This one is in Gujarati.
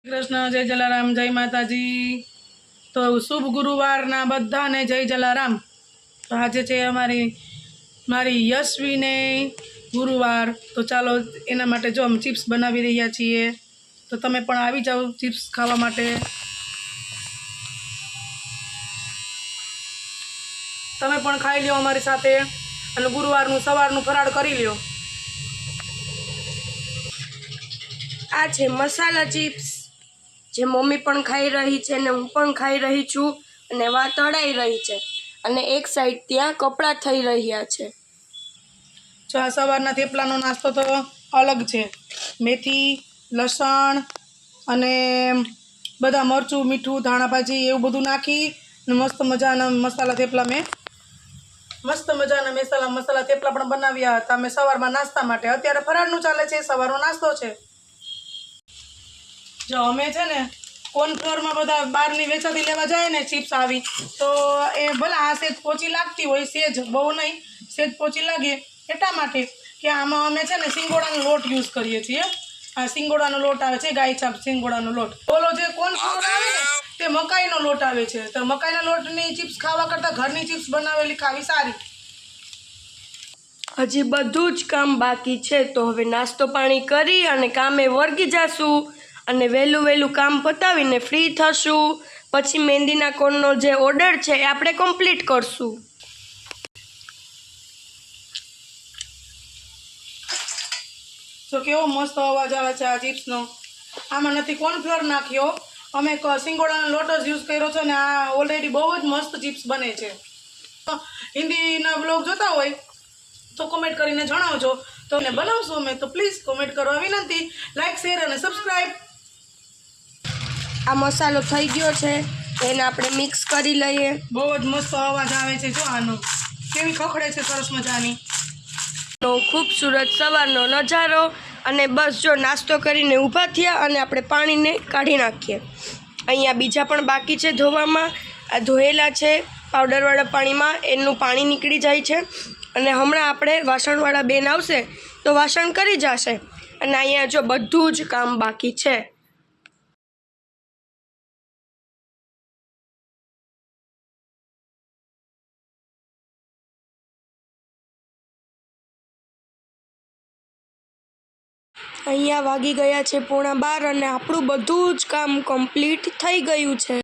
કૃષ્ણ જય જલારામ જય માતાજી। તો શુભ ગુરુવારના બધાને જય જલારામ। તો આજે છે મારી યશવીને ગુરુવાર। તો ચાલો એના માટે જો અમે ચિપ્સ બનાવી રહ્યા છીએ, તો તમે પણ આવી જાઓ ચિપ્સ ખાવા માટે। તમે પણ ખાઈ લ્યો અમારી સાથે અને ગુરુવારનું સવારનું ફરાળ કરી લ્યો। આ છે મસાલા ચિપ્સ, જે મમ્મી પણ ખાઈ રહી છે ને હું પણ ખાઈ રહી છું, અને વા તળાઈ રહી છે, અને એક સાઈડ ત્યાં કપડાં થઈ રહ્યા છે। જો આ સવારના થેપલાનો નાસ્તો તો અલગ છે। મેથી, લસણ અને બધા મરચું, મીઠું, ધાણા ભાજી એવું બધું નાખી ને મસ્ત મજાના મસાલા થેપલા મસાલા થેપલા પણ બનાવ્યા હતા મેં સવારમાં નાસ્તા માટે। અત્યારે ફરાળનું ચાલે છે, સવારનો નાસ્તો છે। જો અમે છે ને કોર્નફ્લોરમાં બધા બહારની વેચાતી લેવા જાય ને ચિપ્સ આવી, તો એ ભલે આ સેજ પોચી લાગતી હોય, સેજ બહુ નહીં, સેજ પોચી લાગે એટલા માટે કે આમાં અમે છે ને સિંગોડાનો લોટ યુઝ કરીએ છીએ। આ સિંગોડાનો લોટ આવે છે, ગાય છાપ સિંગોડાનો લોટ। ઓલો જે કોર્નફ્લોર આવે ને તે મકાઈનો લોટ આવે છે। તો મકાઈના લોટની ચિપ્સ ખાવા કરતાં ઘરની ચિપ્સ બનાવેલી ખાવી સારી। હજી બધું જ કામ બાકી છે, તો હવે નાસ્તો પાણી કરી અને કામે વર્ગી જાશું, અને વહેલું કામ પતાવીને ફ્રી થશું। પછી મહેંદીના કોનનો જે ઓર્ડર છે એ આપણે કમ્પ્લીટ કરશું। તો કેવો મસ્ત અવાજ આવે છે આ ચિપ્સનો। આમાં નથી કોર્નફ્લોર નાખ્યો, અમે સિંગોડાનો લોટ જ યુઝ કર્યો છે ને આ ઓલરેડી બહુ જ મસ્ત ચિપ્સ બને છે। હિન્દીના બ્લોગ જોતા હોય તો કોમેન્ટ કરીને જણાવજો, તો એને બનાવશું અમે, તો પ્લીઝ કોમેન્ટ કરવા વિનંતી, લાઈક શેર અને સબસ્ક્રાઈબ। આ મસાલો થઈ ગયો છે, એને આપણે મિક્સ કરી લઈએ। બહુ જ મસ્ત અવાજ આવે છે જો આનો, કેવી ખખડે છે સરસ મજાની। તો ખૂબસૂરત સવારનો નજારો, અને બસ જો નાસ્તો કરીને ઊભા થયા અને આપણે પાણીને કાઢી નાખીએ। અહીંયા બીજા પણ બાકી છે ધોવામાં, આ ધોયેલા છે પાવડરવાળા પાણીમાં, એનું પાણી નીકળી જાય છે, અને હમણાં આપણે વાસણવાળા બેન આવશે તો વાસણ કરી જશે। અને અહીંયા જો બધું જ કામ બાકી છે। અહીંયા વાગી ગયા છે 11:15 અને આપણું બધું જ કામ કમ્પ્લીટ થઈ ગયું છે।